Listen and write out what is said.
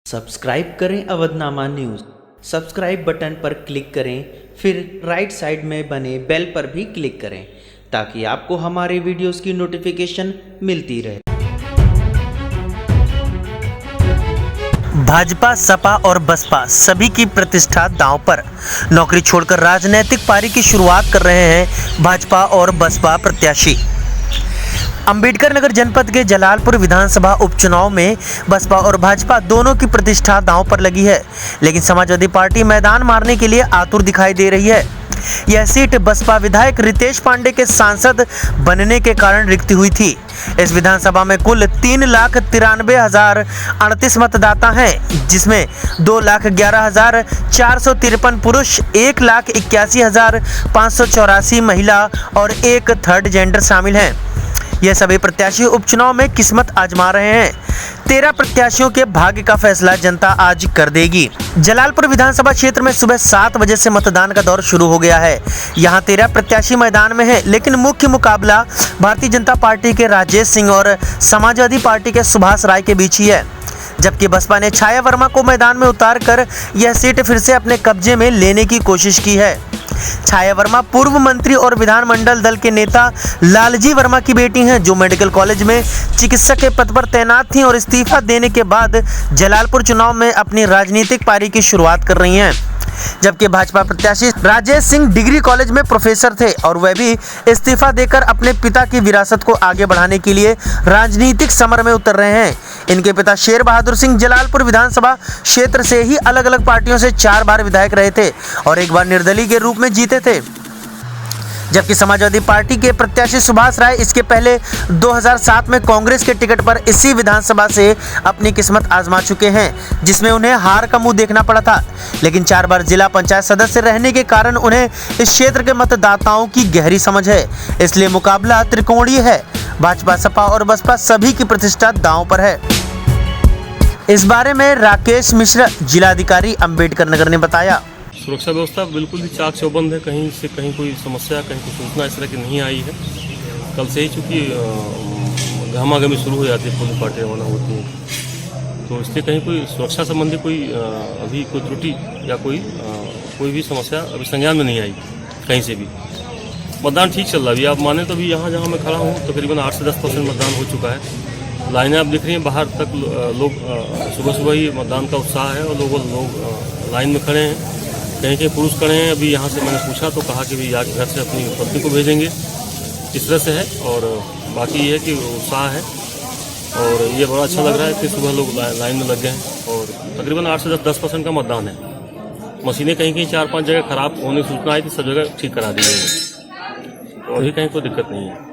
Subscribe करें Avadhnama news. Subscribe button पर click करें, फिर राइट साइड में बने बेल पर भी क्लिक करें ताकि आपको हमारे वीडियोस की नोटिफिकेशन मिलती रहे। भाजपा, सपा और बसपा सभी की प्रतिष्ठा दांव पर। नौकरी छोड़कर राजनीतिक पारी की शुरुआत कर रहे हैं भाजपा और बसपा प्रत्याशी। अंबेडकर नगर जनपद के जलालपुर विधानसभा उपचुनाव में बसपा और भाजपा दोनों की प्रतिष्ठा दांव पर लगी है, लेकिन समाजवादी पार्टी मैदान मारने के लिए आतुर दिखाई दे रही है। यह सीट बसपा विधायक रितेश पांडे के सांसद बनने के कारण रिक्त हुई थी। इस विधानसभा में कुल 3,93,038 मतदाता हैं, जिसमें 2,11,453 पुरुष, 1,81,584 महिला और एक थर्ड जेंडर शामिल हैं। यह सभी प्रत्याशी उपचुनाव में किस्मत आजमा रहे हैं। 13 प्रत्याशियों के भाग्य का फैसला जनता आज कर देगी। जलालपुर विधानसभा क्षेत्र में सुबह 7 बजे से मतदान का दौर शुरू हो गया है। यहां 13 प्रत्याशी मैदान में हैं, लेकिन मुख्य मुकाबला भारतीय जनता पार्टी के राजेश सिंह और समाजवादी पार्टी के सुभाष राय के बीच ही है, जबकि बसपा ने छाया वर्मा को मैदान में उतार कर यह सीट फिर से अपने कब्जे में लेने की कोशिश की है। छाया वर्मा पूर्व मंत्री और विधानमंडल दल के नेता लालजी वर्मा की बेटी हैं, जो मेडिकल कॉलेज में चिकित्सक के पद पर तैनात थीं और इस्तीफा देने के बाद जलालपुर चुनाव में अपनी राजनीतिक पारी की शुरुआत कर रही हैं। जबकि भाजपा प्रत्याशी राजेश सिंह डिग्री कॉलेज में प्रोफेसर थे और वह भी इस्तीफा देकर अपने पिता की विरासत को आगे बढ़ाने के लिए राजनीतिक समर में उतर रहे हैं। इनके पिता शेर बहादुर सिंह जलालपुर विधानसभा क्षेत्र से ही अलग अलग पार्टियों से 4 बार विधायक रहे थे और एक बार निर्दलीय के रूप में जीते थे। जबकि समाजवादी पार्टी के प्रत्याशी सुभाष राय इसके पहले 2007 में कांग्रेस के टिकट पर इसी विधानसभा से अपनी किस्मत आजमा चुके हैं, जिसमें उन्हें हार का मुंह देखना पड़ा था। लेकिन 4 बार जिला पंचायत सदस्य रहने के कारण उन्हें इस क्षेत्र के मतदाताओं की गहरी समझ है, इसलिए मुकाबला त्रिकोणीय है। भाजपा, सपा और बसपा सभी की प्रतिष्ठा दांव पर है। इस बारे में राकेश मिश्रा, जिलाधिकारी अंबेडकर नगर ने बताया। सुरक्षा व्यवस्था बिल्कुल ही चाक चौबंद है। कहीं से कहीं कोई समस्या, कहीं कोई सूचना इस तरह की नहीं आई है। कल से ही चूँकि गहमागहमी शुरू हो जाती है, पुलिस पार्टी रवाना होती है, तो इसलिए कहीं कोई सुरक्षा संबंधी कोई अभी कोई त्रुटि या कोई भी समस्या अभी संज्ञान में नहीं आई कहीं से भी। मतदान ठीक चल रहा है। अभी आप माने तो भी यहाँ जहाँ मैं खड़ा हूँ तकरीबन 8 से 10% मतदान हो चुका है। लाइनें आप दिख रही हैं, बाहर तक लोग सुबह सुबह ही मतदान का उत्साह है और लोग लाइन में खड़े हैं। कहीं कहीं पुरुष खड़े हैं। अभी यहाँ से मैंने पूछा तो कहा कि भी आज घर से अपनी पत्नी को भेजेंगे, इस तरह से है। और बाकी ये है कि उत्साह है और ये बड़ा अच्छा लग रहा है कि सुबह लोग लाइन में लग गए हैं और तकरीबन 8 से 10% का मतदान है। मशीनें कहीं कहीं 4-5 जगह खराब होने की सूचना आई थी, सब जगह ठीक करा दी गई है, तो अभी कहीं कोई दिक्कत नहीं है।